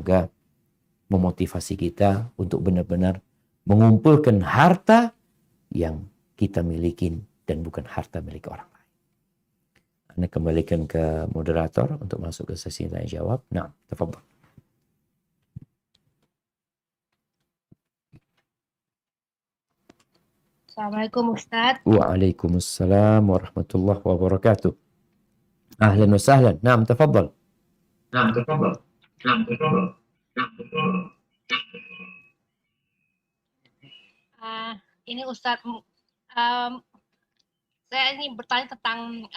semoga memotivasi kita untuk benar-benar mengumpulkan harta yang kita miliki dan bukan harta milik orang lain. Anda kembalikan ke moderator untuk masuk ke sesi tanya jawab. Nah, tafadhal. Assalamualaikum Ustaz. Waalaikumsalam warahmatullahi wabarakatuh. Ahlan wa sahlan. Naam, tafadhal. Ini Ustaz, saya ini bertanya tentang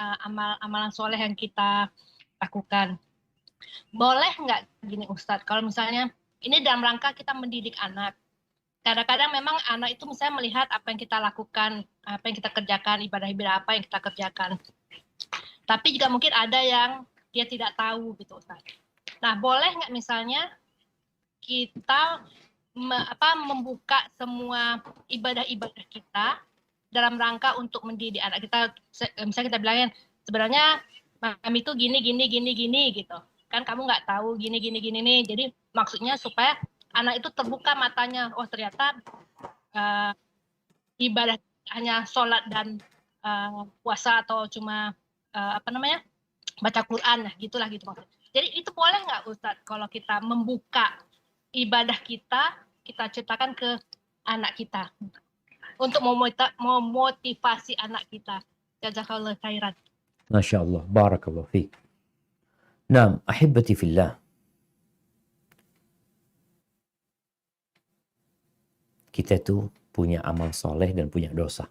amalan soleh yang kita lakukan. Boleh nggak gini Ustaz, kalau misalnya ini dalam rangka kita mendidik anak. Kadang-kadang memang anak itu misalnya melihat apa yang kita lakukan, apa yang kita kerjakan, ibadah-ibadah apa yang kita kerjakan. Tapi juga mungkin ada yang dia tidak tahu gitu Ustaz. Nah, boleh nggak misalnya kita membuka semua ibadah-ibadah kita dalam rangka untuk mendidik anak kita, misalnya kita bilangin sebenarnya mami itu gini gitu kan, kamu nggak tahu gini nih, jadi maksudnya supaya anak itu terbuka matanya, oh ternyata ibadah hanya sholat dan puasa atau cuma baca Quran gitulah gitu maksudnya. Jadi itu boleh nggak Ustadz kalau kita membuka ibadah kita ceritakan ke anak kita untuk memotivasi anak kita. Jazakallahu khairan. Masya Allah, barakallahu fiik. Naam, ahibati fillah. Kita tuh punya amal soleh dan punya dosa.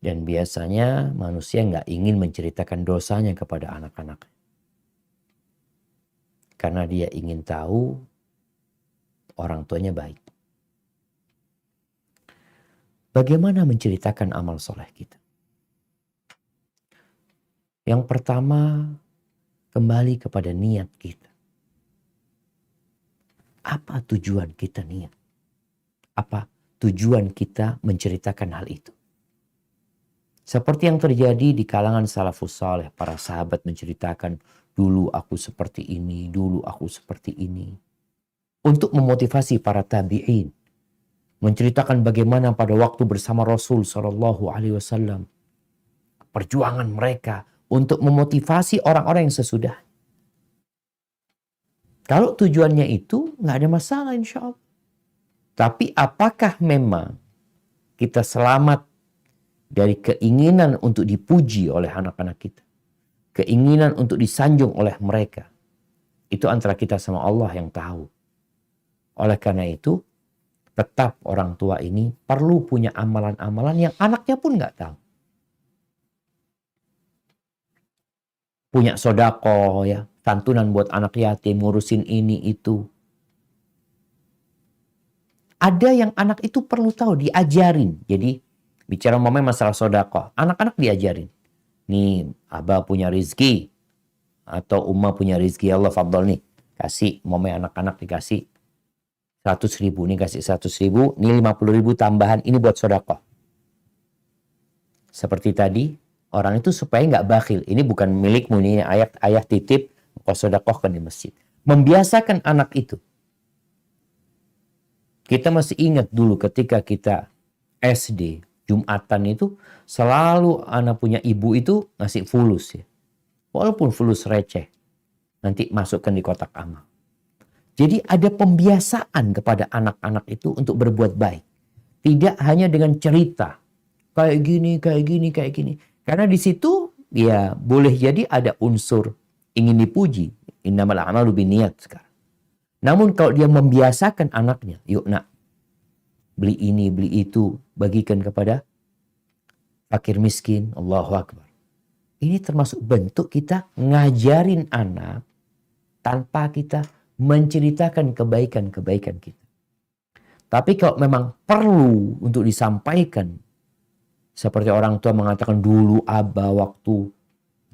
Dan biasanya manusia nggak ingin menceritakan dosanya kepada anak-anak. Karena dia ingin tahu orang tuanya baik. Bagaimana menceritakan amal soleh kita? Yang pertama, kembali kepada niat kita. Apa tujuan kita niat? Apa tujuan kita menceritakan hal itu? Seperti yang terjadi di kalangan salafus saleh, para sahabat menceritakan, dulu aku seperti ini, dulu aku seperti ini. Untuk memotivasi para tabi'in, menceritakan bagaimana pada waktu bersama Rasul SAW, perjuangan mereka untuk memotivasi orang-orang yang sesudah. Kalau tujuannya itu, nggak ada masalah insya Allah. Tapi apakah memang kita selamat dari keinginan untuk dipuji oleh anak-anak kita? Keinginan untuk disanjung oleh mereka? Itu antara kita sama Allah yang tahu. Oleh karena itu, tetap orang tua ini perlu punya amalan-amalan yang anaknya pun nggak tahu. Punya sodako, ya, santunan buat anak yatim, ngurusin ini itu. Ada yang anak itu perlu tahu, diajarin. Jadi bicara masalah sodako, anak-anak diajarin. Nih, abah punya rizki atau umma punya rizki, Allah fadol nih, kasih anak-anak dikasih 100.000, nih kasih 100.000, nih 50.000 tambahan, ini buat sodako. Seperti tadi, orang itu supaya nggak bakhil. Ini bukan milikmu, ini ayah titip, kau sodakohkan di masjid. Membiasakan anak itu. Kita masih ingat dulu ketika kita SD, Jumatan itu, selalu anak punya ibu itu ngasih fulus ya. Walaupun fulus receh, nanti masukkan di kotak amal. Jadi ada pembiasaan kepada anak-anak itu untuk berbuat baik. Tidak hanya dengan cerita. Kayak gini. Karena di situ ya boleh jadi ada unsur ingin dipuji. Innamal a'malu binniyat sekarang. Namun kalau dia membiasakan anaknya, yuk nak, beli ini, beli itu, bagikan kepada fakir miskin, Allahu Akbar. Ini termasuk bentuk kita ngajarin anak tanpa kita menceritakan kebaikan-kebaikan kita. Tapi kalau memang perlu untuk disampaikan, seperti orang tua mengatakan dulu abah waktu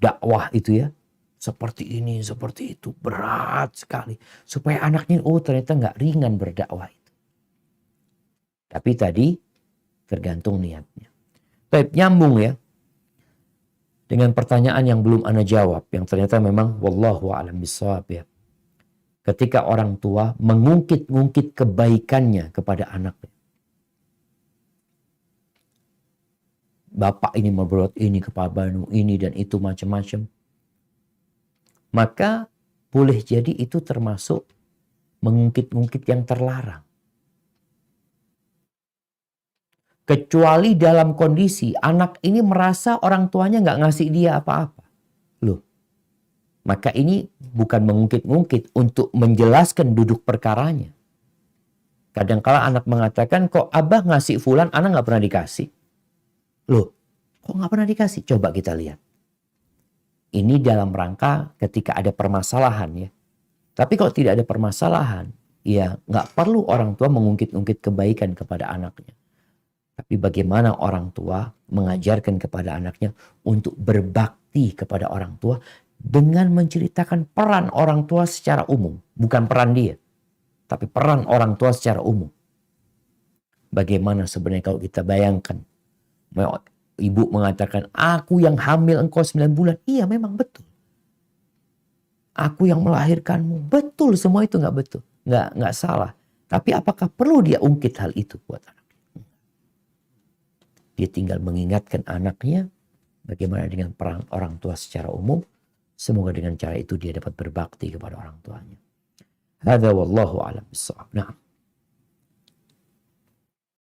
dakwah itu ya, seperti ini, seperti itu, berat sekali. Supaya anaknya, oh ternyata nggak ringan berdakwah itu. Tapi tadi tergantung niatnya. Baik, nyambung ya dengan pertanyaan yang belum ana jawab, yang ternyata memang wallahu a'lam bishawab ya. ketika orang tua mengungkit-ungkit kebaikannya kepada anaknya. Bapak ini berbuat ini kepadamu, ini dan itu macam-macam. Maka boleh jadi itu termasuk mengungkit-ungkit yang terlarang. Kecuali dalam kondisi anak ini merasa orang tuanya nggak ngasih dia apa-apa. Loh, maka ini bukan mengungkit-ungkit untuk menjelaskan duduk perkaranya. Kadang-kala anak mengatakan, kok abah ngasih fulan, anak nggak pernah dikasih. Loh, kok nggak pernah dikasih? Coba kita lihat. Ini dalam rangka ketika ada permasalahan ya. Tapi kalau tidak ada permasalahan, ya nggak perlu orang tua mengungkit-ungkit kebaikan kepada anaknya. Tapi bagaimana orang tua mengajarkan kepada anaknya untuk berbakti kepada orang tua dengan menceritakan peran orang tua secara umum. Bukan peran dia, tapi peran orang tua secara umum. Bagaimana sebenarnya kalau kita bayangkan, ibu mengatakan, aku yang hamil engkau 9 bulan. Iya memang betul. Aku yang melahirkanmu. Betul, semua itu nggak betul. Nggak salah. Tapi apakah perlu dia ungkit hal itu buat anaknya? Dia tinggal mengingatkan anaknya bagaimana dengan peran orang tua secara umum. Semoga dengan cara itu dia dapat berbakti kepada orang tuanya. Hadza wallahu a'lam bissawab. Nah.